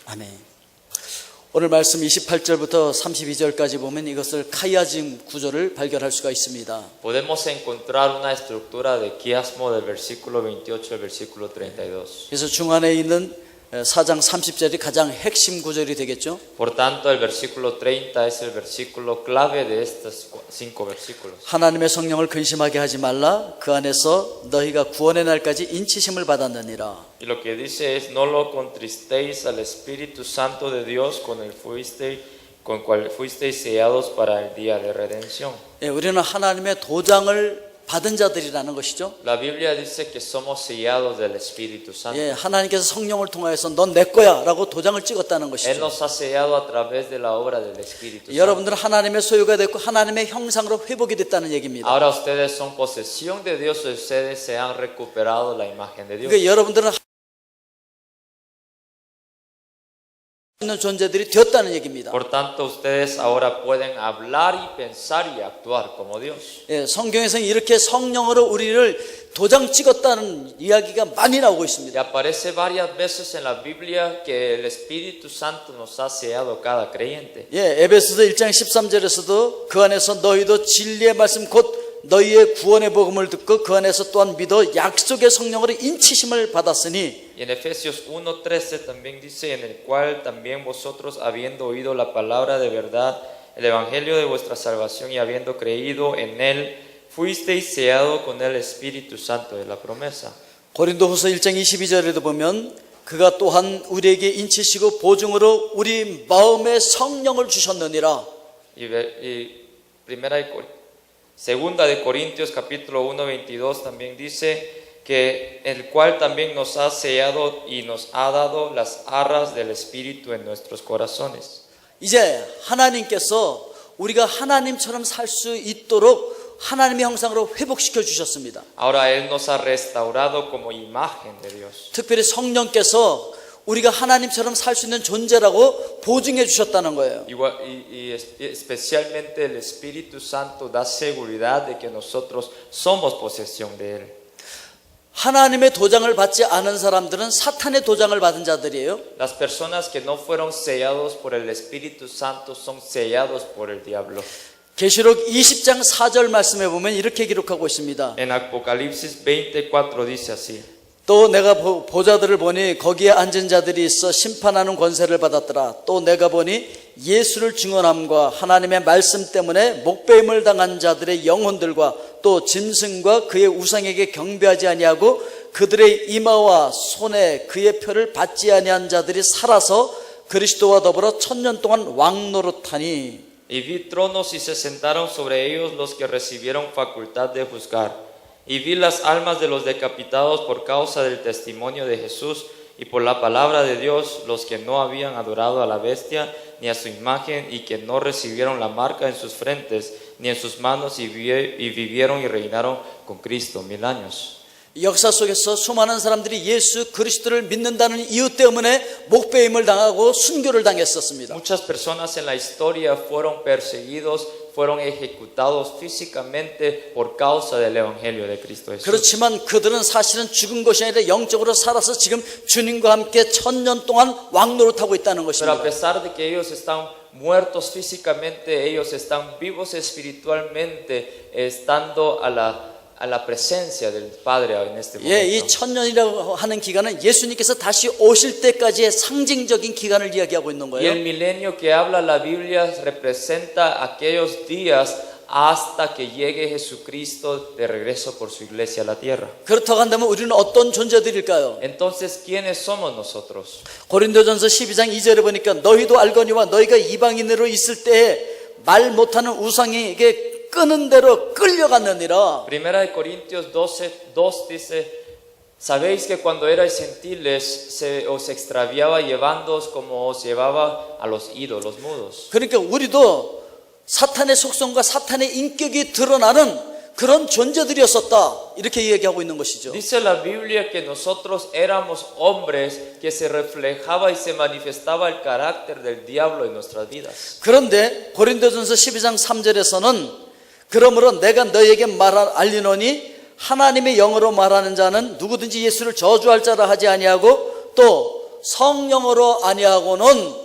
아멘. 오늘 말씀 28절부터 32절까지 보면 이것을 카이아즘 구조를 발견할 수가 있습니다. Podemos encontrar una estructura de quiasmo del versículo 28 al versículo 32. 그래서 중간에 있는 4장 30절이 가장 핵심 구절이 되겠죠. Por tanto, el versículo 30 es el versículo clave de estos 5 versículos. 하나님의 성령을 근심하게 하지 말라. 그 안에서 너희가 구원의 날까지 인치심을 받았느니라. Y lo que dice es: no lo contristéis al Espíritu Santo de Dios con cual fuisteis sellados para el día de redención. 예, 우리는 하나님의 도장을 받은 자들이라는 것이죠. La Biblia dice que somos sellados del Espíritu Santo. 예, 하나님께서 성령을 통하여서 넌 내 거야 라고 도장을 찍었다는 Él 것이죠. nos ha sellado a través de la obra del Espíritu Santo. 여러분들은 하나님의 소유가 됐고 하나님의 형상으로 회복이 됐다는 얘기입니다. Ahora ustedes son posesión de Dios, ustedes se han recuperado la imagen de Dios. 그러니까 여러분들은 있는 존재들이 되었다는 얘기입니다. Por tanto, ustedes ahora pueden hablar y pensar y actuar como Dios. 예, 성경에서는 이렇게 성령으로 우리를 도장 찍었다는 이야기가 많이 나오고 Y 있습니다. aparece varias veces en la Biblia que el Espíritu Santo nos ha sellado cada creyente. 예, 에베소서 1장 13절에서도 그 안에서 너희도 진리의 말씀 곧 너희의 구원의 복음을 듣고 그 안에서 또한 믿어 약속의 성령으로 인치심을 받았으니 Y en Efesios 1:13 también dice: en el cual también vosotros, habiendo oído la palabra de verdad, el evangelio de vuestra salvación, y habiendo creído en él, fuisteis sellados con el Espíritu Santo de la promesa. 고린도후서 1장 22절에도 보면 그가 또한 우리에게 인치시고 보증으로 우리 마음에 성령을 주셨느니라. Segunda de Corintios capítulo 1:22 también dice que el cual también nos ha sellado y nos ha dado las arras del Espíritu en nuestros corazones. 이제 하나님께서 우리가 하나님처럼 살 수 있도록 하나님의 형상으로 회복시켜 주셨습니다. Ahora Él nos ha restaurado como imagen de Dios. 특별히 성령께서 우리가 하나님처럼 살 수 있는 존재라고 보증해 주셨다는 거예요. Y especialmente el Espíritu Santo da seguridad de que nosotros somos posesión de Él. 하나님의 도장을 받지 않은 사람들은 사탄의 도장을 받은 자들이에요. Las personas que no fueron sellados por el Espíritu Santo son sellados por el diablo. 계시록 20장 4절 말씀에 보면 이렇게 기록하고 있습니다. En Apocalipsis 24 dice así: 또 내가 보좌들을 보니 거기에 앉은 자들이 있어 심판하는 권세를 받았더라. 또 내가 보니 예수를 증언함과 하나님의 말씀 때문에 목배임을 당한 자들의 영혼들과 또 짐승과 그의 우상에게 경배하지 아니하고 그들의 이마와 손에 그의 표를 받지 아니한 자들이 살아서 그리스도와 더불어 1000년 동안 왕노릇하니. Y vi tronos y se sentaron sobre ellos los que recibieron facultad de juzgar. Y vi las almas de los decapitados por causa del testimonio de Jesús y por la palabra de Dios, los que no habían adorado a la bestia ni a su imagen y que no recibieron la marca en sus frentes ni en sus manos, y vivieron y reinaron con Cristo 1000 años. 역사 속에서 수많은 사람들이 예수 그리스도를 믿는다는 이유 때문에 목배임을 당하고 순교를 당했었습니다. Muchas personas en la historia fueron perseguidos, fueron ejecutados físicamente por causa del evangelio de Cristo Jesús. 그렇지만 그들은 사실은 죽은 것이 아니라 영적으로 살아서 지금 주님과 함께 1000년 동안 왕노릇하고 있다는 Pero a 것입니다. pesar de que ellos están muertos físicamente, ellos están vivos espiritualmente, estando a la presencia del Padre en este 예, 이 momento. 1000년이라고 하는 기간은 예수님께서 다시 오실 때까지의 상징적인 기간을 이야기하고 있는 Y el 거예요. milenio que habla la Biblia representa aquellos días hasta que llegue Jesucristo de regreso por su iglesia a la tierra. 그렇다고 한다면 우리는 어떤 존재들일까요? Entonces, ¿quiénes somos nosotros? 고린도전서 12장 2절에 보니까 너희도 알거니와 너희가 이방인으로 있을 때에 말 못하는 우상에게 끄는 대로 끌려갔느니라. Primera de Corintios 12:2 dice: sabéis que cuando erais gentiles os extraviaba llevándoos como os llevaba a los ídolos mudos. 그러니까 우리도 사탄의 속성과 사탄의 인격이 드러나는 그런 존재들이었었다. 이렇게 얘기하고 있는 것이죠. Dice la Biblia que nosotros éramos hombres que se reflejaba y se manifestaba el carácter del diablo en nuestras vidas. 그런데 고린도전서 12장 3절에서는 그러므로 내가 너희에게 알리노니 하나님의 영으로 말하는 자는 누구든지 예수를 저주할 자라 하지 아니하고 또 성령으로 아니하고는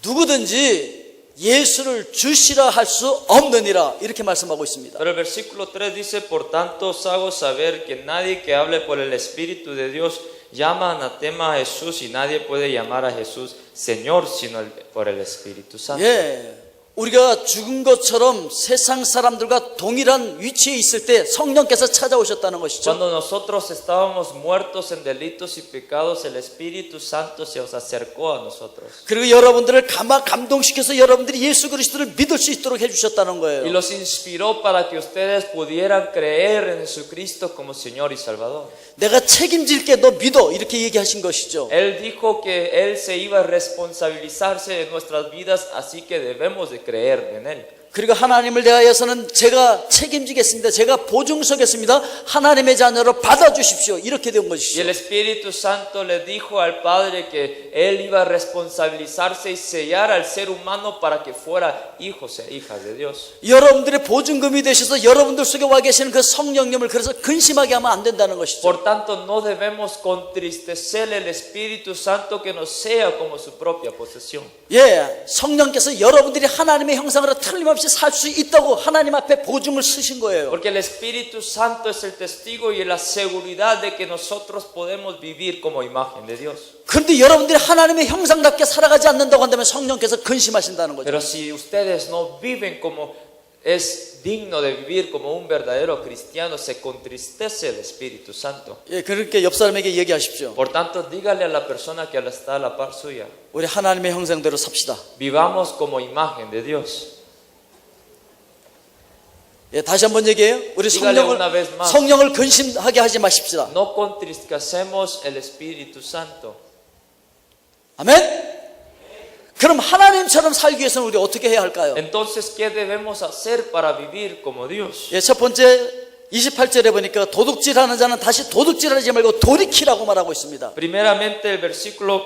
누구든지 예수를 주시라 할 수 없느니라 이렇게 말씀하고 있습니다. Pero el versículo 3 dice, por tanto os hago saber que nadie que hable por el Espíritu de Dios llama anatema a Jesús y nadie puede llamar a Jesús Señor sino por el Espíritu Santo. 예, 우리가 죽은 것처럼 세상 사람들과 동일한 위치에 있을 때 성령께서 찾아오셨다는 것이죠. Cuando nosotros estábamos muertos en delitos y pecados, el Espíritu Santo se os acercó a nosotros. 그리고 여러분들을 감동시켜서 여러분들이 예수 그리스도를 믿을 수 있도록 해주셨다는 Y 거예요. los inspiró para que ustedes pudieran creer en Jesucristo como Señor y Salvador. 내가 책임질게 너 믿어 이렇게 얘기하신 것이죠. Él dijo que Él se iba a responsabilizarse de nuestras vidas, así que debemos de creer en Él. 그리고 하나님을 대하여서는 제가 책임지겠습니다. 제가 보증서겠습니다. 하나님의 자녀로 받아주십시오. 이렇게 된 Y 것이죠. el Espíritu Santo le dijo al Padre que Él iba a responsabilizarse y sellar al ser humano para que fuera hijos e hijas de Dios. 여러분들의 보증금이 되셔서 여러분들 속에 와 계시는 그 성령님을 그래서 근심하게 하면 안 된다는 것이죠. Por tanto, no debemos contristecer el Espíritu Santo que nos sea como su propia posesión. 예, 성령께서 여러분들이 하나님의 형상으로 틀림없이 살 수 있다고 하나님 앞에 보증을 쓰신 거예요. Porque el Espíritu Santo es el testigo y la seguridad de que nosotros podemos vivir como imagen de Dios. 그런데 여러분들이 하나님의 형상답게 살아가지 않는다고 한다면 성령께서 근심하신다는 거죠. Pero si ustedes no viven como es digno de vivir como un verdadero cristiano, se contristece el Espíritu Santo. 예, 그렇게 옆 사람에게 얘기하십시오. Por tanto, dígale a la persona que está a la par suya, 우리 하나님의 형상대로 삽시다. vivamos como imagen de Dios. 예, 다시 한번 얘기해요. 우리 Dígale una vez más. 성령을 근심하게 하지 마십시다. No contristecemos el Espíritu Santo. 아멘? 그럼 하나님처럼 살기 위해서는 우리 어떻게 해야 할까요? Entonces, ¿qué debemos hacer para vivir como Dios? 예, 첫 번째 28절에 보니까 도둑질하는 자는 다시 도둑질하지 말고 돌이키라고 말하고 있습니다. Primeramente el versículo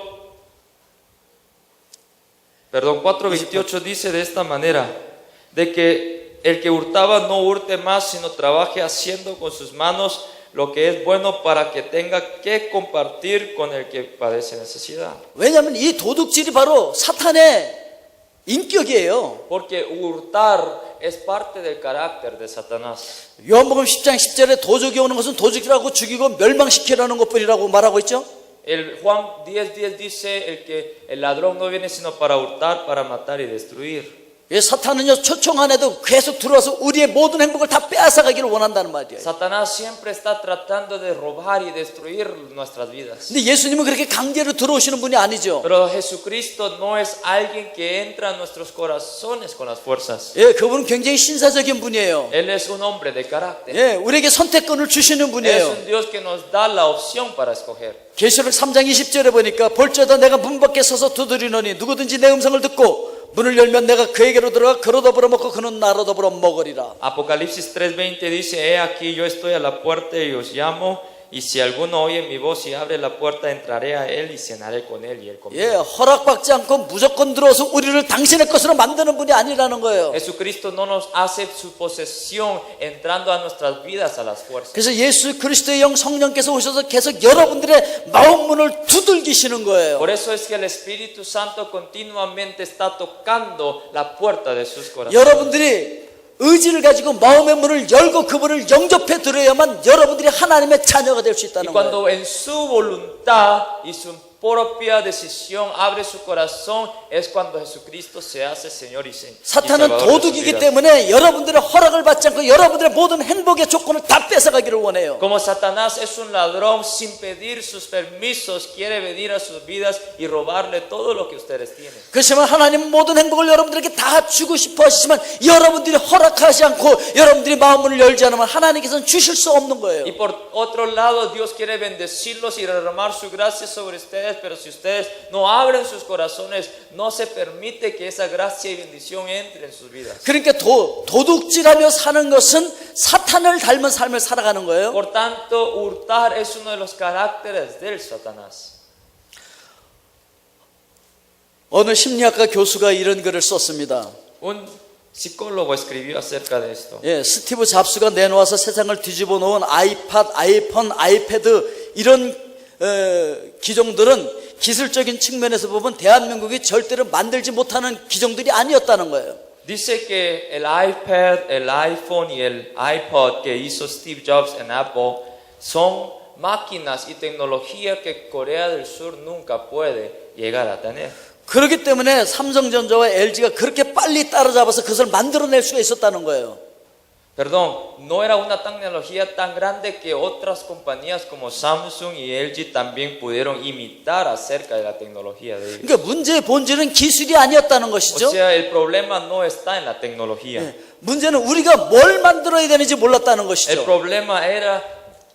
4:28 dice de esta manera, de que el que hurtaba no hurte más, sino trabaje haciendo con sus manos lo que es bueno para que tenga que compartir con el que padece necesidad. 왜냐하면 이 도둑질이 바로 사탄의 인격이에요. Porque hurtar es parte del carácter de Satanás. 요한복음 10장 10절에 도적이 오는 것은 도둑질하고 죽이고 멸망시키라는 것뿐이라고 말하고 있죠. El Juan 10:10 dice el ladrón no viene sino para hurtar, para matar y destruir. 예, 사탄은요 초청 안에도 계속 들어와서 우리의 모든 행복을 다 빼앗아가기를 원한다는 말이에요. Satanás siempre está tratando de robar y destruir nuestras vidas. 근데 예수님은 그렇게 강제로 들어오시는 분이 아니죠. Pero Jesucristo no es alguien que entra a nuestros corazones con las fuerzas. 예, 그분은 굉장히 신사적인 분이에요. Él es un hombre de carácter. 예, 우리에게 선택권을 주시는 Es 분이에요. un Dios que nos da la opción para escoger. 계시록 3장 20절에 보니까 볼지어다 내가 문 밖에 서서 두드리노니 누구든지 내 음성을 듣고 문을 열면 내가 그에게로 들어가 그로 더불어 먹고 그는 나로 더불어 먹으리라. Apocalipsis 3:20 dice, he aquí yo estoy a la puerta y os llamo, y si alguno oye mi voz y abre la puerta, entraré a él y cenaré con él y él conmigo. 예, 허락받지 않고 무조건 들어와서 우리를 당신의 것으로 만드는 분이 아니라는 거예요. Jesucristo no nos hace su posesión entrando a nuestras vidas a las fuerzas. 그래서 예수 그리스도의 영 성령께서 오셔서 계속 여러분들의 마음 문을 두들기시는 거예요. Por eso es que el Espíritu Santo continuamente está tocando la puerta de sus corazones. 여러분들이 의지를 가지고 마음의 문을 열고 그분을 영접해 들어야만 여러분들이 하나님의 자녀가 될 수 Y 있다는 거예요. cuando en su voluntad y su propia decisión abre su corazón, es cuando Jesucristo se hace Señor y 사탄은 Salvador de sus 도둑이기 vidas. 때문에 여러분들의 허락을 받지 않고 여러분들의 모든 행복의 조건을 다 뺏어가기를 원해요. Como Satanás es un ladrón, sin pedir sus permisos, quiere venir a sus vidas y robarle todo lo que ustedes tienen. 그렇지만 하나님은 모든 행복을 여러분들에게 다 주고 싶어 하시지만 여러분들이 허락하지 않고 여러분들이 마음문을 열지 않으면 하나님께서는 주실 수 없는 거예요. Y por otro lado, Dios quiere bendecirlos y derramar su gracia sobre ustedes, pero si ustedes no abren sus corazones, no se permite que esa gracia y bendición entre en sus vidas. 그러니까 도둑질하며 사는 것은 사탄을 닮은 삶을 살아가는 거예요. Por tanto, hurtar es uno de los caracteres del Satanás. 어느 심리학과 교수가 이런 글을 썼습니다. Un psicólogo escribió acerca de esto. 예, 스티브 잡스가 내놓아서 세상을 뒤집어 놓은 아이팟, 아이폰, 아이패드 이런 기종들은 기술적인 측면에서 보면 대한민국이 절대로 만들지 못하는 기종들이 아니었다는 거예요. Dice que el iPad, el iPhone y el iPod que hizo Steve Jobs en Apple son máquinas y tecnología que Corea del Sur nunca puede llegar a tener. 그렇기 때문에 삼성전자와 LG가 그렇게 빨리 따라잡아서 그것을 만들어낼 수가 있었다는 거예요. Perdón, no era una tecnología tan grande que otras compañías como Samsung y LG también pudieron imitar acerca de la tecnología de ellos. 그러니까 문제의 본질은 기술이 아니었다는 O 것이죠. sea, el problema no está en la tecnología. 문제는 우리가 뭘 만들어야 되는지 몰랐다는 El 것이죠. problema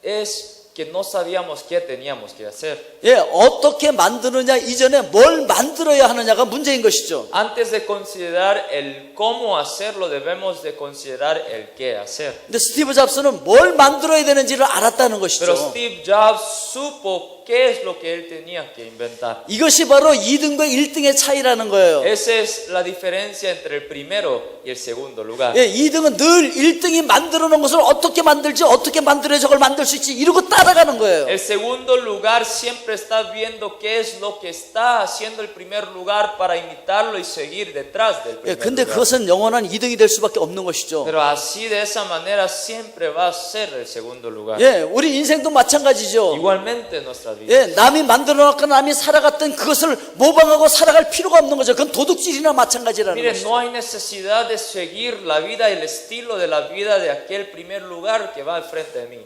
es que no sabíamos qué teníamos que hacer. 예, 어떻게 만드느냐 이전에 뭘 만들어야 하느냐가 문제인 것이죠. Antes de considerar el cómo hacerlo, debemos de considerar el qué hacer. 근데 스티브 잡스는 뭘 만들어야 되는지를 알았다는 Pero 것이죠. Steve Jobs supo qué es lo que él tenía que inventar. 이것이 바로 2등과 1등의 차이라는 거예요. Esa es la diferencia entre el primero y el segundo lugar. 예, 2등은 늘 1등이 만들어 놓은 것을 어떻게 만들지, 어떻게 만들어야 저걸 만들 수 있지 이러고 따라가는 거예요. El segundo lugar siempre está viendo qué es lo que está haciendo el primer lugar para imitarlo y seguir detrás del 예, primer 근데 lugar. 그것은 영원한 2등이 될 수밖에 없는 것이죠. Pero así de esa manera siempre va a ser el segundo lugar. 예, 우리 인생도 마찬가지죠. Igualmente en nuestras vidas. 예, 남이 만들어 놓고 남이 살아갔던 그것을 모방하고 살아갈 필요가 없는 거죠. 그건 도둑질이나 마찬가지라는 Miren, 것이죠. no hay necesidad de seguir la vida y el estilo de la vida de aquel primer lugar que va al frente de mí.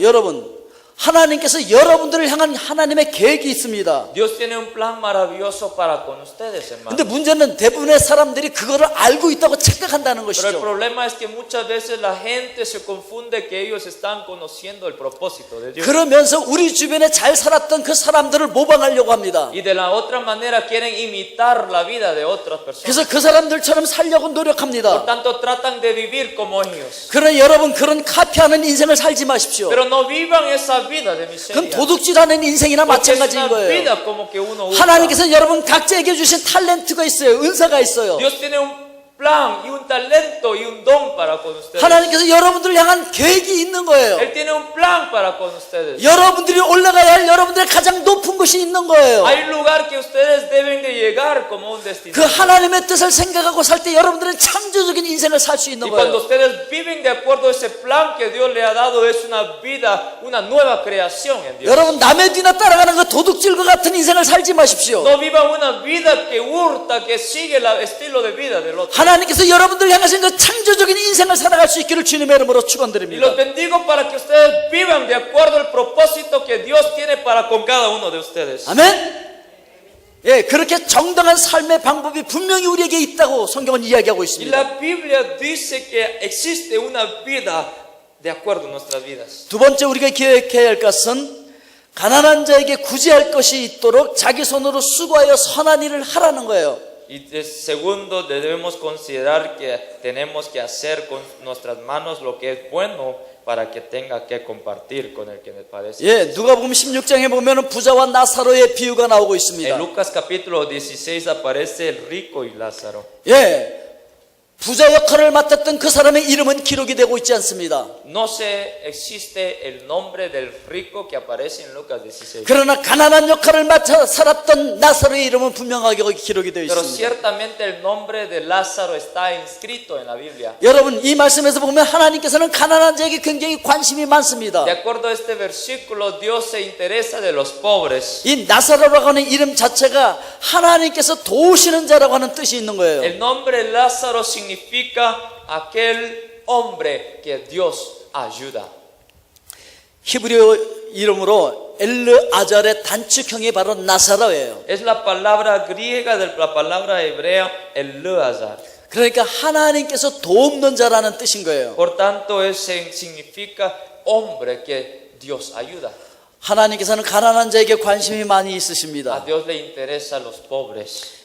여러분, 하나님께서 여러분들을 향한 하나님의 계획이 있습니다. Dios tiene un plan maravilloso para con ustedes, hermanos. 근데 문제는 대부분의 사람들이 그거를 알고 있다고 착각한다는 Pero el 것이죠. problema es que muchas veces la gente se confunde que ellos están conociendo el propósito de Dios. 그러면서 우리 주변에 잘 살았던 그 사람들을 모방하려고 합니다. Y de la otra manera quieren imitar la vida de otras personas. 그래서 그 사람들처럼 살려고 Por 노력합니다. tanto, tratan de vivir como ellos. 그러나 여러분 그런 카피하는 인생을 살지 마십시오. Pero no vivan esa vida de 그건 miseria. 도둑질하는 인생이나 Porque es 마찬가지인 una 거예요. vida como que uno usa. 하나님께서 여러분 각자에게 주신 탤런트가 있어요. 은사가 있어요. Dios tiene un plan y un talento y un don para con ustedes. 하나님께서 여러분들을 향한 계획이 있는 거예요. Él tiene un plan para con ustedes. 여러분들이 올라가야 할 여러분들의 가장 높은 곳이 있는 거예요. Hay un lugar que ustedes deben de llegar como un destino. 그 하나님의 뜻을 생각하고 살 때 여러분들은 창조적인 인생을 살 수 있는 Y cuando 거예요. ustedes viven de acuerdo a ese plan que Dios le ha dado, es una vida, una nueva creación en Dios. 여러분 남의 뒤나 따라가는 그 도둑질과 같은 인생을 살지 마십시오. No vivan una vida que hurta, que sigue el estilo de vida del otro. 하나님께서 여러분들 향하신 그 창조적인 인생을 살아갈 수 있기를 주님의 이름으로 Y 축원드립니다. los bendigo para que ustedes vivan de acuerdo al propósito que Dios tiene para con cada uno de ustedes. 아멘. 예, 그렇게 정당한 삶의 방법이 분명히 우리에게 있다고 성경은 이야기하고 Y 있습니다. la Biblia dice que existe una vida de acuerdo a nuestras vidas. 두 번째 우리가 기억해야 할 것은 가난한 자에게 구제할 것이 있도록 자기 손으로 수고하여 선한 일을 하라는 거예요. Y segundo, debemos considerar que tenemos que hacer con nuestras manos lo que es bueno para que tenga que compartir con el que me parece. 예, 누가복음 16장에 보면은 부자와 나사로의 비유가 나오고 En 있습니다. Lucas capítulo 16 aparece el rico y Lázaro. 예, 부자 역할을 맡았던 그 사람의 이름은 기록이 되고 있지 않습니다. No se existe el nombre del rico que aparece en Lucas 16. 그러나 가난한 역할을 맡아 살았던 나사로의 이름은 분명하게 거기 기록이 되어 Pero 있습니다. ciertamente el nombre de Lázaro está inscrito en la Biblia. 여러분 이 말씀에서 보면 하나님께서는 가난한 자에게 굉장히 관심이 많습니다. De acuerdo a este versículo, Dios se interesa de los pobres. 이 나사로라고 하는 이름 자체가 하나님께서 도우시는 자라고 하는 뜻이 있는 거예요. El nombre Lázaro significa aquel hombre que Dios ayuda. 히브리어 이름으로 엘르 아잘의 단축형이 바로 나사로예요. Es la palabra griega de la palabra hebrea Eleazar. 그러니까 하나님께서 돕는 자라는 뜻인 거예요. Por tanto, significa hombre que Dios ayuda. 하나님께서는 가난한 자에게 관심이 많이 A 있으십니다. Dios le interesa a los pobres.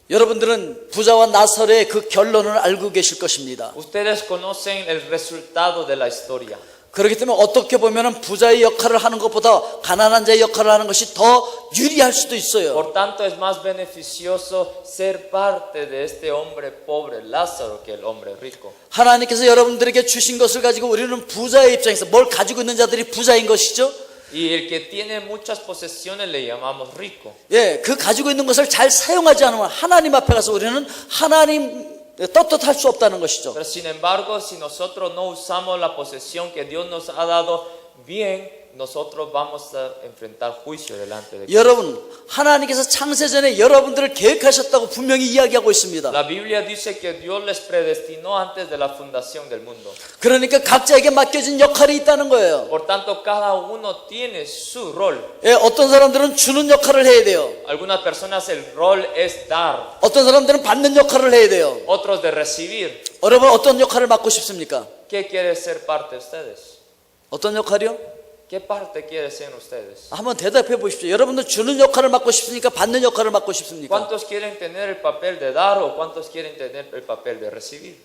여러분들은 부자와 나사로의 그 결론을 알고 계실 것입니다. Ustedes conocen el resultado de la historia. 그렇기 때문에 어떻게 보면 부자의 역할을 하는 것보다 가난한 자의 역할을 하는 것이 더 유리할 수도 있어요. Por tanto, es más beneficioso ser parte de este hombre pobre, Lázaro, que el hombre rico. 하나님께서 여러분들에게 주신 것을 가지고 우리는 부자의 입장에서 뭘 가지고 있는 자들이 부자인 것이죠. Y el que tiene muchas posesiones le llamamos rico. 예, 그 가지고 있는 것을 잘 사용하지 않으면 하나님 앞에 가서 우리는 하나님 떳떳할 수 없다는 것이죠. Pero sin embargo, si nosotros no usamos la posesión que Dios nos ha dado bien, nosotros vamos a enfrentar juicio delante de Dios. 여러분, 하나님께서 창세전에 여러분들을 계획하셨다고 분명히 이야기하고 있습니다. La Biblia dice que Dios les predestinó antes de la fundación del mundo. 그러니까 각자에게 맡겨진 역할이 있다는 거예요. Por tanto, cada uno tiene su rol. 예, 어떤 사람들은 주는 역할을 해야 돼요. Algunas personas el rol es dar, 어떤 사람들은 받는 역할을 해야 돼요. otros de recibir. 여러분 어떤 역할을 맡고 싶습니까? ¿Qué quiere ser parte de ustedes? 어떤 역할이요? ¿Qué parte quiere ser ustedes? 한번 대답해 보십시오. 여러분들 주는 역할을 맡고 싶습니까? 받는 역할을 맡고 싶습니까? ¿Cuántos quieren tener el papel de dar o cuántos quieren tener el papel de recibir?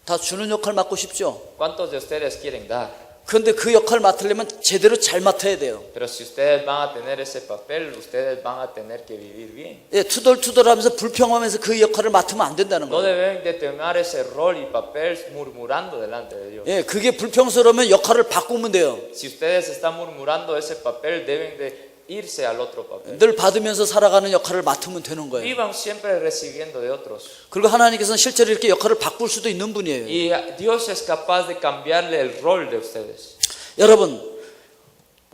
다 주는 역할 맡고 싶죠. ¿Cuántos de ustedes quieren dar? 그런데 그 역할을 맡으려면 제대로 잘 맡아야 돼요. Pero si ustedes van a tener ese papel, ustedes van a tener que vivir bien. 예, 투덜투덜하면서 불평하면서 그 역할을 맡으면 안 된다는 No 거예요. deben de tomar ese rol y papel murmurando delante de Dios. 예, 그게 불평스러우면 역할을 바꾸면 돼요. Si ustedes están murmurando ese papel, deben de irse al otro papel. 늘 받으면서 살아가는 역할을 맡으면 되는 거예요. Vivan siempre recibiendo de otros. 그리고 하나님께서는 실제로 이렇게 역할을 바꿀 수도 있는 분이에요. Y Dios es capaz de cambiarle el rol de ustedes. 여러분,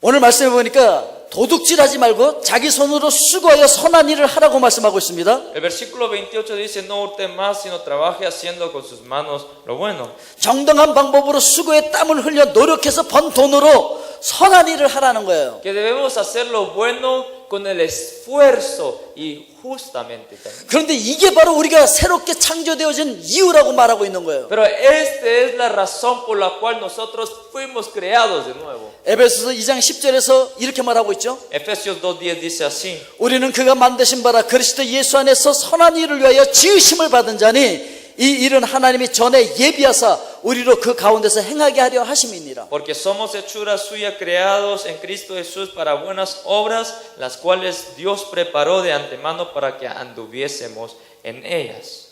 오늘 말씀해 보니까 도둑질하지 말고 자기 손으로 수고하여 선한 일을 하라고 말씀하고 있습니다. El versículo 28 dice, no hurte más, sino trabaje haciendo con sus manos lo bueno. 정당한 방법으로 수고에 땀을 흘려 노력해서 번 돈으로 선한 일을 하라는 거예요. Que debemos hacer lo bueno con el esfuerzo y justamente también. 그런데 이게 바로 우리가 새롭게 창조되어진 이유라고 말하고 있는 거예요. Pero esta es la razón por la cual nosotros fuimos creados de nuevo. 에베소서 2장 10절에서 이렇게 말하고 있죠. Efesios 2:10 dice así. 우리는 그가 만드신 바라 그리스도 예수 안에서 선한 일을 위하여 지으심을 받은 자니 이 일은 하나님이 전에 예비하사 우리로 그 가운데서 행하게 하려 하심이니라. Porque somos hechura suya creados en Cristo Jesús para buenas obras, las cuales Dios preparó de antemano para que anduviésemos en ellas.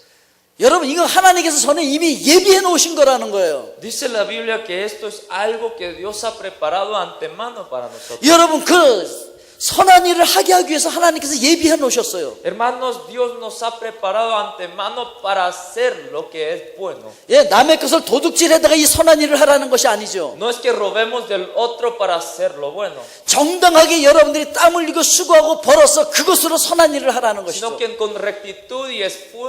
여러분 이거 하나님께서 전에 이미 예비해 놓으신 거라는 거예요. Dice la Biblia que esto es algo que Dios ha preparado antemano para nosotros. 여러분 그 선한 일을 하게 하기 위해서 하나님께서 예비해 놓으셨어요. Hermanos, Dios nos ha preparado antemano para hacer lo que es bueno. 예, 남의 것을 도둑질해다가 이 선한 일을 하라는 것이 아니죠. No es que robemos del otro para hacer lo bueno, 정당하게 여러분들이 땀 흘리고 수고하고 벌어서 그것으로 선한 일을 하라는 sino 것이죠. que con rectitud y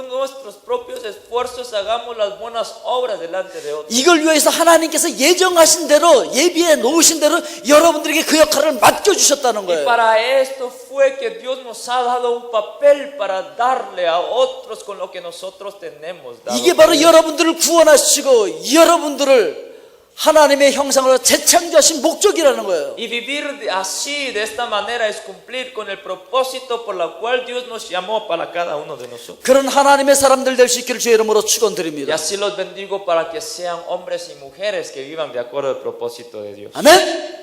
nuestros propios esfuerzos hagamos las buenas obras delante de otros. 이걸 위해서 하나님께서 예정하신 대로 예비해 놓으신 대로 여러분들에게 그 역할을 맡겨주셨다는 Y 거예요. para esto fue que Dios nos ha dado un papel para darle a otros con lo que nosotros tenemos dado. 이게 바로 여러분들을 구원하시고 여러분들을 하나님의 형상으로 재창조하신 목적이라는 거예요. Y vivir así, de esta manera, es cumplir con el propósito por la cual Dios nos llamó para cada uno de nosotros. 그런 하나님의 사람들 될 수 있기를 주의 이름으로 Y 축원드립니다. así los bendigo para que sean hombres y mujeres que vivan de acuerdo al propósito de Dios. 아멘.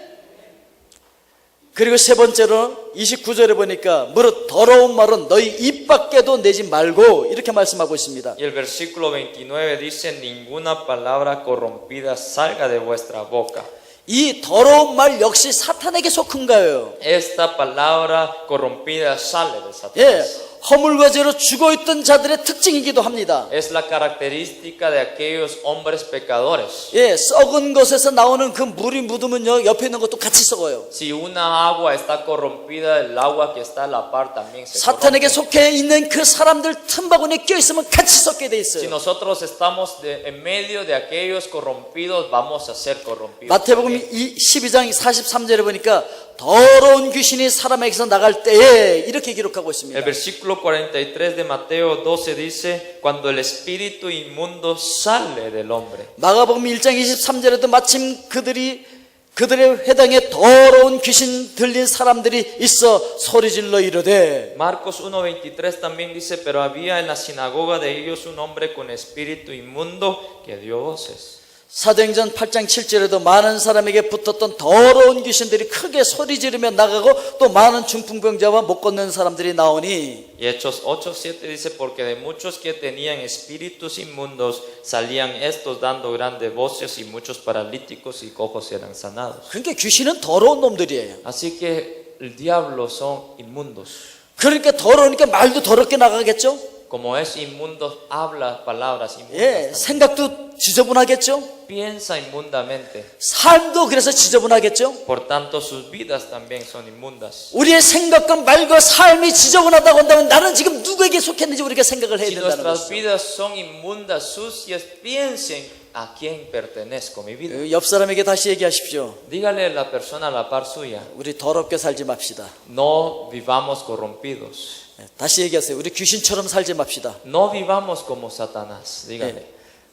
그리고 세 번째로 29절에 보니까 무릇 더러운 말은 너희 입 밖에도 내지 말고 이렇게 말씀하고 있습니다. Y el versículo 29 dice, ninguna palabra corrompida salga de vuestra boca. 이 더러운 말 역시 사탄에게 속한 거예요. Esta palabra corrompida sale de 예, Satanás. 허물과 죄로 죽어있던 자들의 특징이기도 합니다. Es la característica de aquellos hombres pecadores. 예, 썩은 것에서 나오는 그 물이 묻으면요 옆에 있는 것도 같이 썩어요. Si una agua está corrompida, el agua que está a la par también se 사탄에게 corrompe. 속해 있는 그 사람들 틈바구니에 껴있으면 같이 썩게 돼 Si 있어요. nosotros estamos en medio de aquellos corrompidos, vamos a ser corrompidos. 마태복음 12장 43절에 보니까 더러운 귀신이 사람에게서 나갈 때에 이렇게 기록하고 있습니다. El versículo 43 de Mateo 12 dice, cuando el espíritu inmundo sale del hombre. 마가복음 1장 23절에도 마침 그들의 회당에 더러운 귀신 들린 사람들이 있어 소리질러 이르되 Marcos 1:23 también dice, pero había en la sinagoga de ellos un hombre con espíritu inmundo que dio voces. 사도행전 8장 7절에도 많은 사람에게 붙었던 더러운 귀신들이 크게 소리 지르며 나가고 또 많은 중풍병자와 못 걷는 사람들이 나오니 Y Hechos 8:7 dice, porque de muchos que tenían espíritus inmundos salían estos dando grandes voces y muchos paralíticos y cojos eran sanados. 그러니까 귀신은 더러운 놈들이에요. Así que el diablo son inmundos. 그러니까 더러우니까 말도 더럽게 나가겠죠. Como es inmundo, habla palabras inmundas. 예, también. 생각도 지저분하겠죠. Piensa inmundamente. 삶도 그래서 지저분하겠죠. Por tanto, sus vidas también son inmundas. 우리의 생각과 말과 삶이 지저분하다고 한다면 나는 지금 누구에게 속했는지 우리가 생각을 해야 Si 된다는 nuestras 것이죠. vidas son inmundas, sucias, piensen a quién pertenezco mi vida. 옆 사람에게 다시 얘기하십시오. Dígale a la persona a la par suya, 우리 더럽게 살지 맙시다. no vivamos corrompidos. 다시 얘기하세요. 우리 귀신처럼 살지 맙시다. No vivamos como Satanás. Dígale.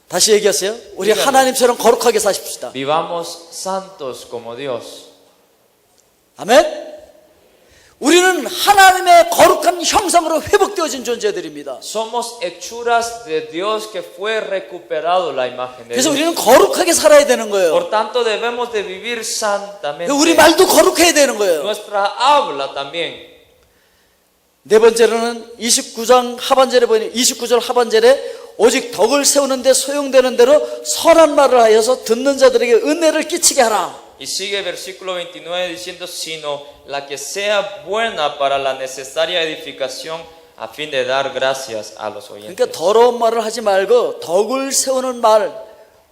다시 얘기하세요. 우리 하나님처럼 거룩하게 사십시다. Vivamos santos como Dios. 아멘. 우리는 하나님의 거룩한 형상으로 회복되어진 존재들입니다. Somos hechuras de Dios que fue recuperado la imagen de 그래서 Dios. 우리는 거룩하게 살아야 되는 거예요. Por tanto, debemos de vivir santamente. 우리 말도 거룩해야 되는 거예요. Nuestra habla también. 네 번째로는 29장 하반절에 보니 29절 하반절에 오직 덕을 세우는데 소용되는 대로 선한 말을 하여서 듣는 자들에게 은혜를 끼치게 하라. Y sigue versículo 29 diciendo, sino la que sea buena para la necesaria edificación a fin de dar gracias a los oyentes. 그러니까 더러운 말을 하지 말고 덕을 세우는 말,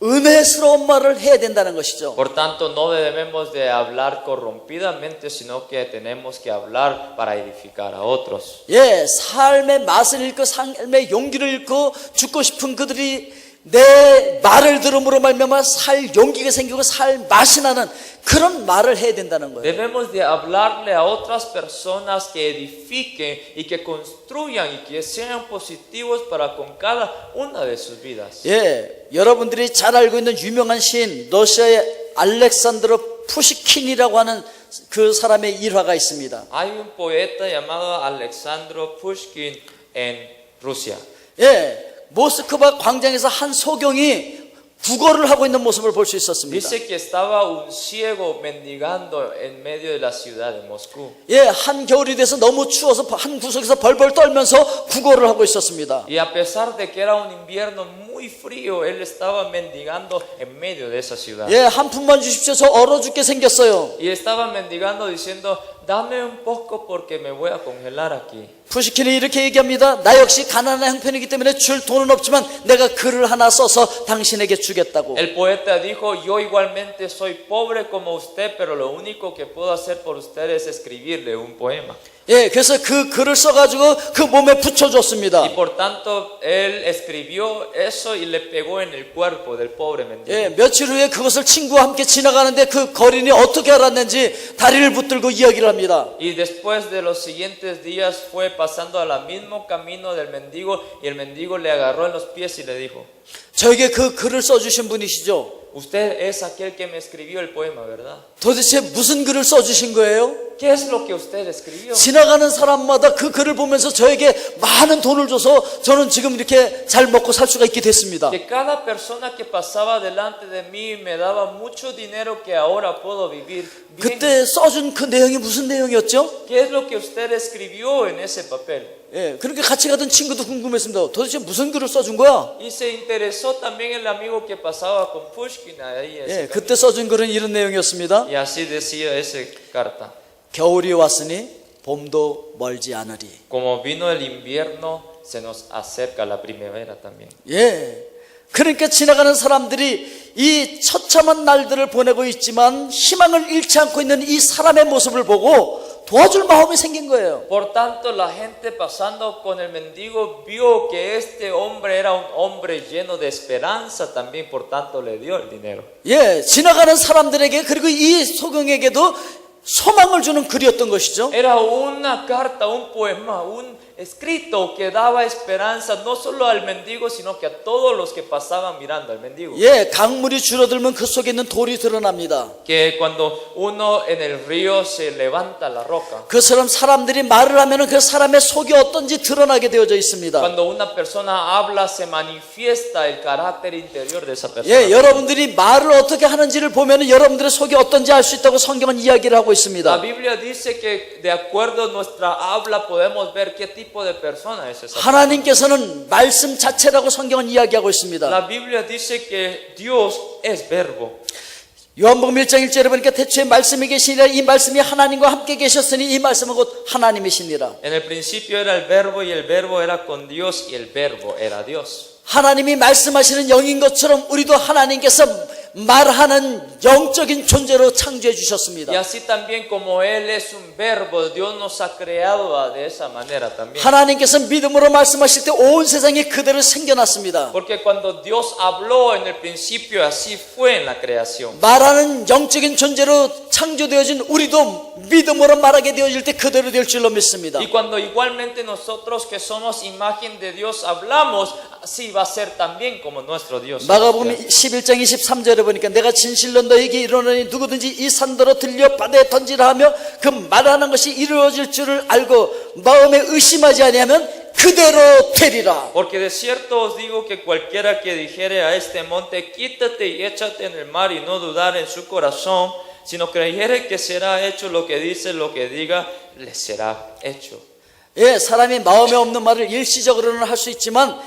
은혜스러운 말을 해야 된다는 것이죠. Por tanto, no debemos de hablar corrompidamente, sino que tenemos que hablar para edificar a otros. 예, 삶의 맛을 잃고 삶의 용기를 잃고 죽고 싶은 그들이 내 말을 들음으로 말미암아 살 용기가 생기고 살 맛이 나는 그런 말을 해야 된다는 거예요. Debemos de hablarle a otras personas que edifiquen y que construyan y que sean positivos para con cada una de sus vidas. 예, 여러분들이 잘 알고 있는 유명한 시인 러시아의 알렉산드로 푸시킨이라고 하는 그 사람의 일화가 있습니다. Hay un poeta llamado Alexandro Pushkin en Rusia. 예, 모스크바 광장에서 한 소경이 구걸을 하고 있는 모습을 볼 수 있었습니다. Dice que estaba un ciego mendigando en medio de la ciudad de Moscú. 예, 한겨울이 돼서 너무 추워서 한 구석에서 벌벌 떨면서 구걸을 하고 있었습니다. Y a pesar de que era un invierno muy frío, él estaba mendigando en medio de esa ciudad. 예, 한 푼만 주십시오. 저 얼어 죽게 생겼어요. Y estaba mendigando diciendo, dame un poco porque me voy a congelar aquí. 푸시킨이 이렇게 얘기합니다. 나 역시 가난한 형편이기 때문에 줄 돈은 없지만 내가 글을 하나 써서 당신에게 주겠다고. El poeta dijo, yo igualmente soy pobre como usted, pero lo único que puedo hacer por usted es escribirle un poema. 예, 그래서 그 글을 써가지고 그 몸에 붙여줬습니다. Y por tanto, él escribió eso y le pegó en el cuerpo del pobre mendigo. 예, 며칠 후에 그것을 친구와 함께 지나가는데 그 거린이 어떻게 알았는지 다리를 붙들고 이야기를 합니다. Y después de los siguientes días fue pasando al mismo camino del mendigo y el mendigo le agarró en los pies y le dijo, 저에게 그 글을 써주신 분이시죠? usted es aquel que me escribió el poema, ¿verdad? 도대체 무슨 글을 써주신 거예요? ¿Qué es lo que usted escribió? 지나가는 사람마다 그 글을 보면서 저에게 많은 돈을 줘서 저는 지금 이렇게 잘 먹고 살 수가 있게 됐습니다. Que cada persona que pasaba delante de mí me daba mucho dinero que ahora puedo vivir bien. 그때 써준 그 내용이 무슨 내용이었죠? ¿Qué es lo que usted escribió en ese papel? 예, 그렇게 같이 가던 친구도 궁금했습니다. 도대체 무슨 글을 써준 거야? Y se interesó también el amigo que pasaba con Pushkin ahí. 예, 그때 써준 글은 이런 내용이었습니다. Y así decía esa carta. 겨울이 왔으니 봄도 멀지 않으리. Como vino el invierno, se nos acerca la primavera también. 예. 그러니까 지나가는 사람들이 이 처참한 날들을 보내고 있지만 희망을 잃지 않고 있는 이 사람의 모습을 보고 도와줄 마음이 생긴 거예요. Por tanto, la gente pasando con el mendigo vio que este hombre era un hombre lleno de esperanza también, por tanto le dio el dinero. 예, 지나가는 사람들에게 그리고 이 소경에게도 소망을 주는 글이었던 것이죠. Era una carta, un poema, un escrito que daba esperanza no solo al mendigo, sino que a todos los que pasaban mirando al mendigo. 예, 강물이 줄어들면 그 속에 있는 돌이 드러납니다. Que cuando uno en el río se levanta la roca, 그처럼 사람들이 말을 하면 그 사람의 속이 어떤지 드러나게 되어져 있습니다. cuando una persona habla se manifiesta el carácter interior de esa persona. 예, 여러분들이 말을 어떻게 하는지를 보면 여러분들의 속이 어떤지 알 수 있다고 성경은 이야기를 하고 La 있습니다. Biblia dice que de acuerdo a nuestra habla podemos ver qué tipo de persona es esa persona. 하나님께서는 말씀 자체라고 성경은 이야기하고 있습니다. La Biblia dice que Dios es verbo. 요한복음 1장 1절에 보니까 태초에 말씀이 계시니라 이 말씀이 하나님과 함께 계셨으니 이 말씀은 곧 하나님이시니라. En el principio era el verbo y el verbo era con Dios y el verbo era Dios. 하나님이 말씀하시는 영인 것처럼 우리도 하나님께서 말하는 영적인 존재로 창조해 Y 주셨습니다. así también como Él es un verbo, Dios nos ha creado de esa manera también. 하나님께서 믿음으로 말씀하실 때 온 세상이 그대로 생겨났습니다. Porque cuando Dios habló en el principio, así fue en la creación. 말하는 영적인 존재로 창조되어진 우리도 믿음으로 말하게 되어질 때 그대로 될 줄로 믿습니다. Y cuando igualmente nosotros que somos imagen de Dios hablamos, así va a ser también como nuestro Dios. 마가복음 11장 23절에 보니까 내가 진실로 너에게 이르노니 누구든지 이 산더러 들려 바다에 던지라 하며 그 말하는 것이 이루어질 줄을 알고 마음에 의심하지 아니하면 그대로 되리라. Porque de cierto os digo que cualquiera que dijere a este monte, quítate y échate en el mar, y no dudar en su corazón, sino creyere que será hecho lo que dice, lo que diga, le será hecho. 예, 사람이 마음에 없는 말을 일시적으로는 할 수 있지만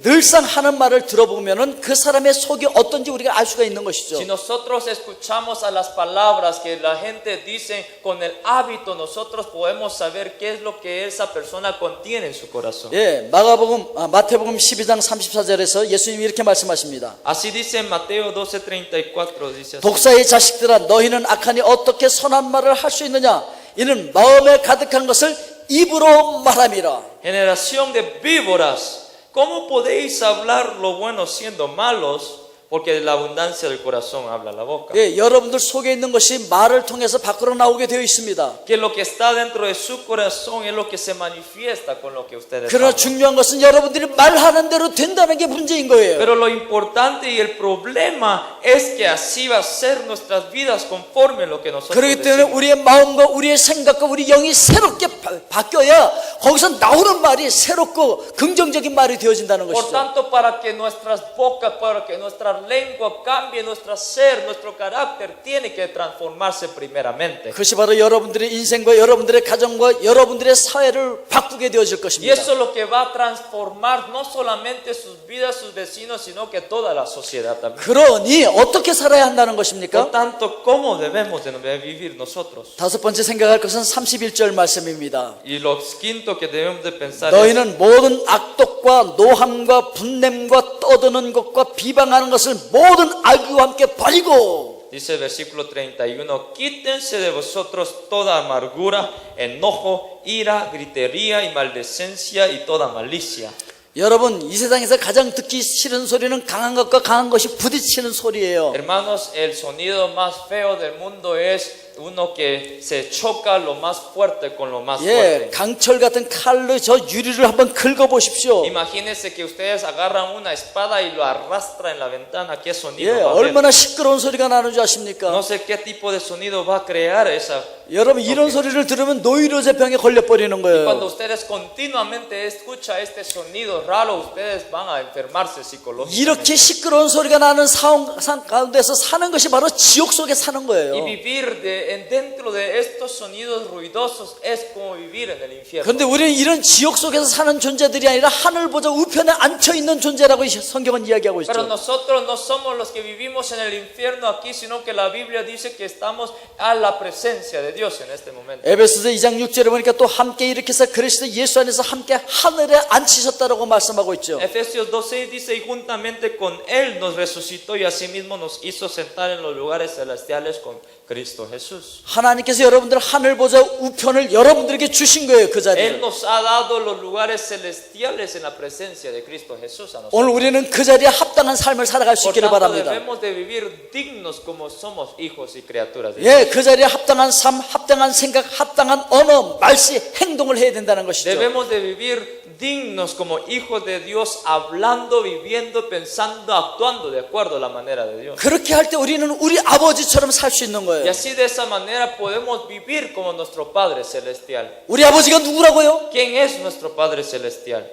늘상 하는 말을 들어보면은 그 사람의 속이 어떤지 우리가 알 수가 있는 것이죠. Si nosotros escuchamos a las palabras que la gente dice con el hábito, nosotros podemos saber qué es lo que esa persona contiene en su corazón. 예, 마태복음 12장 34절에서 예수님이 이렇게 말씀하십니다. Así dice en Mateo 12:34, dice así. 독사의 자식들아 너희는 악하니 어떻게 선한 말을 할 수 있느냐 이는 마음에 가득한 것을 입으로 말함이라. Generación de víboras, ¿cómo podéis hablar lo bueno siendo malos? Porque de la abundancia del corazón habla la boca. 예, 여러분들 속에 있는 것이 말을 통해서 밖으로 나오게 되어 있습니다. Que lo que está dentro de su corazón es lo que se manifiesta con lo que ustedes 그러나 hablan. 중요한 것은 여러분들이 말하는 대로 된다는 게 문제인 거예요. Pero lo importante y el problema es que así va a ser nuestras vidas conforme a lo que nosotros 그렇기 때문에 decimos. 우리의 마음과 우리의 생각과 우리 영이 새롭게 바뀌어야 거기서 나오는 말이 새롭고 긍정적인 말이 되어진다는 Por 것이죠. tanto, para que nuestras bocas, para que nuestra lengua cambie, nuestro ser, nuestro carácter tiene que transformarse primeramente. 그것이 바로 여러분들의 인생과 여러분들의 가정과 여러분들의 사회를 바꾸게 되어질 Y 것입니다. eso es lo que va a transformar no solamente sus vidas, sus vecinos, sino que toda la sociedad también. 그러니 어떻게 살아야 한다는 Por 것입니까? tanto, ¿cómo debemos de vivir nosotros? 다섯 번째 생각할 것은 31절 말씀입니다. Y lo quinto que debemos de pensar es 너희는 모든 악독과 노함과 분냄과 떠드는 것과 비방하는 것을 모든 악의와 함께 버리고 dice el versículo 31, quítense de vosotros toda amargura, enojo, ira, gritería y maldicencia y toda malicia. 여러분 이 세상에서 가장 듣기 싫은 소리는 강한 것과 강한 것이 부딪히는 소리예요. Hermanos, el sonido más feo del mundo es uno que se choca lo más fuerte con lo más 예, fuerte. 강철 같은 칼로 저 유리를 한번 긁어 보십시오. Imagínense que ustedes agarran una espada y lo arrastran en la ventana. ¿Qué sonido 예, va a haber? 얼마나 시끄러운 소리가 나는 줄 아십니까? No sé qué tipo de sonido va a crear esa. 여러분 이런 소리를 들으면 노이로제 병에 걸려버리는 Cuando 거예요. ustedes continuamente escuchan este sonido raro, ustedes van a enfermarse psicológicamente. 이렇게 시끄러운 소리가 나는 상황 가운데서 사는 것이 바로 지옥 속에 사는 Y 거예요. vivir dentro de estos sonidos ruidosos es como vivir en el infierno. 그런데 우리는 이런 지옥 속에서 사는 존재들이 아니라 하늘 보좌 우편에 앉혀 있는 존재라고 성경은 이야기하고 Pero 있죠. nosotros no somos los que vivimos en el infierno aquí, sino que la Biblia dice que estamos a la presencia de Dios en este momento. 에베소서 2장 6절에 보니까 또 함께 일으켜서 그리스도 예수 안에서 함께 하늘에 앉히셨다라고 말씀하고 있죠. Efesios 2:6 dice, y juntamente con Él nos resucitó y asimismo nos hizo sentar en los lugares celestiales con Cristo Jesús. 하나님께서 여러분들 하늘 보좌 우편을 여러분들에게 주신 거예요. 그 Él 자리를. nos ha dado los lugares celestiales en la presencia de Cristo Jesús a nosotros. 오늘 우리는 그 자리에 합당한 삶을 살아갈 수 Por 있기를 tanto, 바랍니다. debemos de vivir dignos como somos hijos y criaturas de 예, 그 자리에 합당한 삶, 합당한 생각, 합당한 언어, 말씨, 행동을 해야 된다는 것이죠. Debemos de vivir dignos como hijos de Dios, hablando, viviendo, pensando, actuando de acuerdo a la manera de Dios. 그렇게 할 때 우리는 우리 아버지처럼 살 수 있는 Y 거예요. así de esa manera podemos vivir como nuestro Padre Celestial. 우리 아버지가 누구라고요? ¿Quién es nuestro Padre Celestial?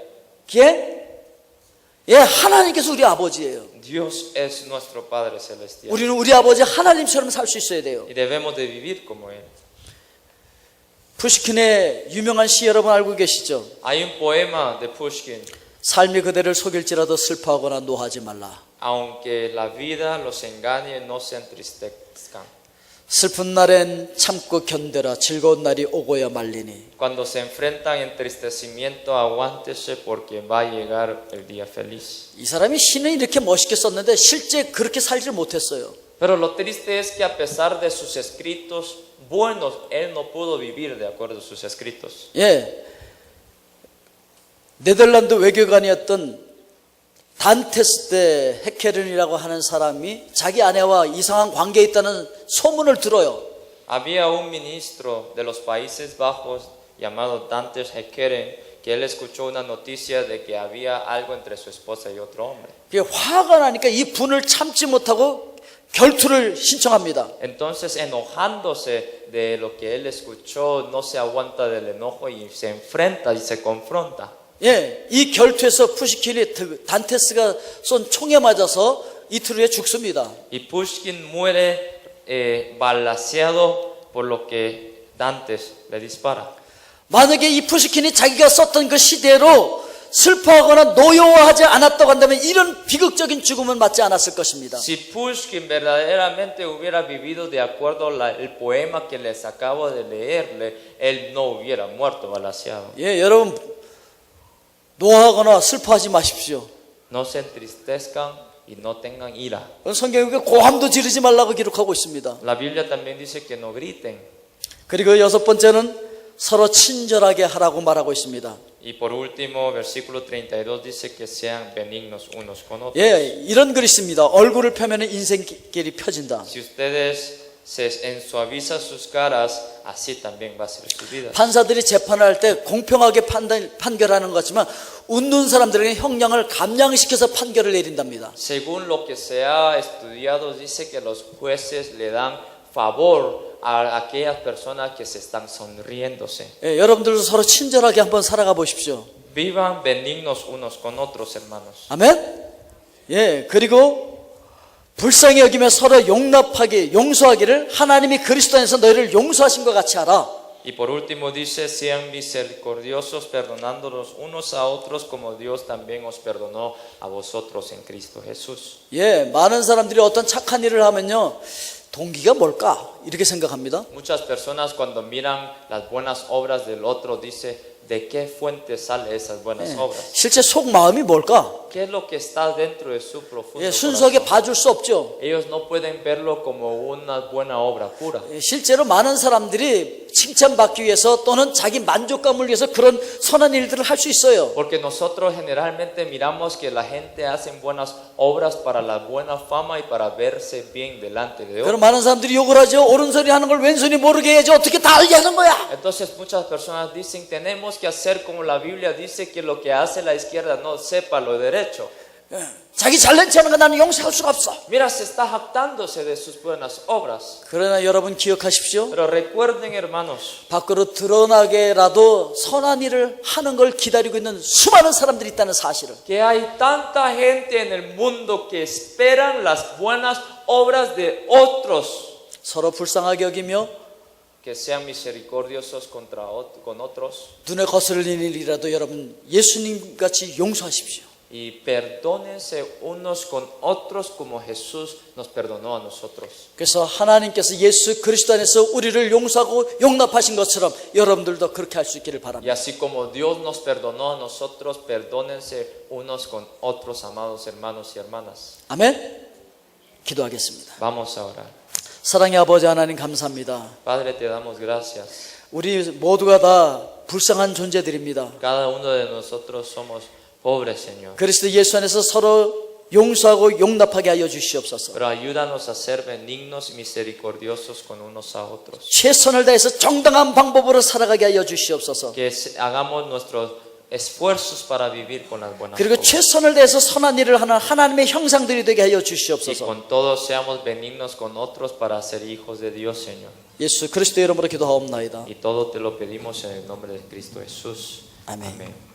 예? 예, 하나님께서 우리 아버지예요. Dios es nuestro Padre Celestial. 우리는 우리 아버지 하나님처럼 살 수 있어야 돼요. Y debemos de vivir como Él. 푸시킨의 유명한 시 여러분 알고 계시죠? Hay un poema de Pushkin. 삶이 그대를 속일지라도 슬퍼하거나 노하지 말라. Aunque la vida los engañe, no se entristezcan. 슬픈 날엔 참고 견뎌라. 즐거운 날이 오고야 말리니. Cuando se enfrentan entristecimiento, aguántese porque va a llegar el día feliz. 이 사람이 시는 이렇게 멋있게 썼는데 실제 그렇게 살지를 못했어요. Pero lo triste es que a pesar de sus escritos buenos, él no pudo vivir de acuerdo a sus escritos. 예, 네덜란드 외교관이었던 단테스 대 헤케른이라고 하는 사람이 자기 아내와 이상한 관계에 있다는 소문을 들어요. Había un ministro de los Países Bajos llamado Dantes Heckeren que él escuchó una noticia de que había algo entre su esposa y otro hombre. 그게 화가 나니까 이 분을 참지 못하고 결투를 신청합니다. Entonces, enojándose de lo que él escuchó, no se aguanta del enojo y se enfrenta y se confronta. 예, 이 결투에서 푸시킨이 단테스가 쏜 총에 맞아서 이틀 후에 죽습니다. Y Pushkin muere balaceado por lo que Dantes le dispara. 만약에 이 푸시킨이 자기가 썼던 그 시대로 슬퍼하거나 노여워하지 않았다고 한다면 이런 비극적인 죽음은 맞지 않았을 것입니다. Si Pushkin verdaderamente hubiera vivido de acuerdo al poema que les acabo de leerle, él no hubiera muerto balaceado. 예, 여러분 노하거나 슬퍼하지 마십시오. No se entristezcan y no tengan ira. 성경에 고함도 지르지 말라고 기록하고 있습니다. La Biblia también dice que no griten. 그리고 여섯 번째는 서로 친절하게 하라고 말하고 있습니다. Y por último, versículo 32 dice que sean benignos unos con otros. 예, 이런 글이 있습니다. 얼굴을 펴면 인생길이 펴진다. Si ustedes se ensuavizan sus caras, así también va a ser su vida. 판사들이 재판을 할 때 공평하게 판결하는 것 같지만 웃는 사람들에게 형량을 감량시켜서 판결을 내린답니다. Según lo que se ha estudiado, dice que los jueces le dan favor a aquellas personas que se están sonriéndose. 예, 여러분들도 서로 친절하게 한번 살아가 보십시오. Vivan benignos unos con otros, hermanos. 아멘? 예, 그리고 불쌍히 여기며 서로 용납하기, 용서하기를 하나님이 그리스도 안에서 너희를 용서하신 것 같이 하라. Y por último dice, sean misericordiosos, perdonándonos unos a otros como Dios también os perdonó a vosotros en Cristo Jesús. 예, 많은 사람들이 어떤 착한 일을 하면요, 동기가 뭘까? 이렇게 생각합니다. Muchas personas cuando miran las buenas obras del otro dice, ¿de qué fuente salen esas buenas obras? 실제 속 마음이 뭘까? ¿Qué es lo que está dentro de su profundo 예, 순수하게 corazón? 봐줄 수 없죠. Ellos no pueden verlo como una buena obra pura. 예, 실제로 많은 사람들이 칭찬받기 위해서 또는 자기 만족감을 위해서 그런 선한 일들을 할 수 있어요. Porque nosotros generalmente miramos que la gente hace buenas obras para la buena fama y para verse bien delante de 그럼 otros. 많은 사람들이 욕을 하죠. 오른손이 하는 걸 왼손이 모르게 해야지 어떻게 다 알게 하는 거야? Entonces muchas personas dicen, tenemos que hacer como la Biblia dice que lo que hace la izquierda no sepa lo derecho. 자기 잘난 체 하는 거 나는 용서할 수가 없어. Mira, se está jactándose de sus buenas obras. 그러나 여러분 기억하십시오. Pero recuerden, hermanos, 밖으로 드러나게라도 선한 일을 하는 걸 기다리고 있는 수많은 사람들이 있다는 사실을. que hay tanta gente en el mundo que esperan las buenas obras de otros. 서로 불쌍하게 여기며 Que sean misericordiosos con otros. 눈에 거슬리는 일이라도 여러분 예수님 같이 용서하십시오. Y perdónense unos con otros como Jesús nos perdonó a nosotros. 그래서 하나님께서 예수 그리스도 안에서 우리를 용서하고 용납하신 것처럼 여러분들도 그렇게 할 수 있기를 Y 바랍니다. así como Dios nos perdonó a nosotros, perdónense unos con otros, amados hermanos y hermanas. 아멘. 기도하겠습니다. Vamos a orar. 사랑의 아버지 하나님 감사합니다. Padre, te damos gracias. 우리 모두가 다 불쌍한 존재들입니다. Cada uno de nosotros somos pobres, Señor. 그리스도 예수 안에서 서로 용서하고 용납하게 하여 주시옵소서. Pero ayúdanos a ser benignos y misericordiosos con unos a otros. 최선을 다해서 정당한 방법으로 살아가게 하여 주시옵소서. Que hagamos nuestros esfuerzos para vivir con las buenas 그리고 obras. 최선을 다해서 선한 일을 하는 하나님의 형상들이 되게 하여 Y 주시옵소서. con todos seamos benignos con otros para ser hijos de Dios, Señor. 예수 그리스도의 이름으로 기도하옵나이다. Y todo te lo pedimos en el nombre de Cristo Jesús. 아멘. Amén.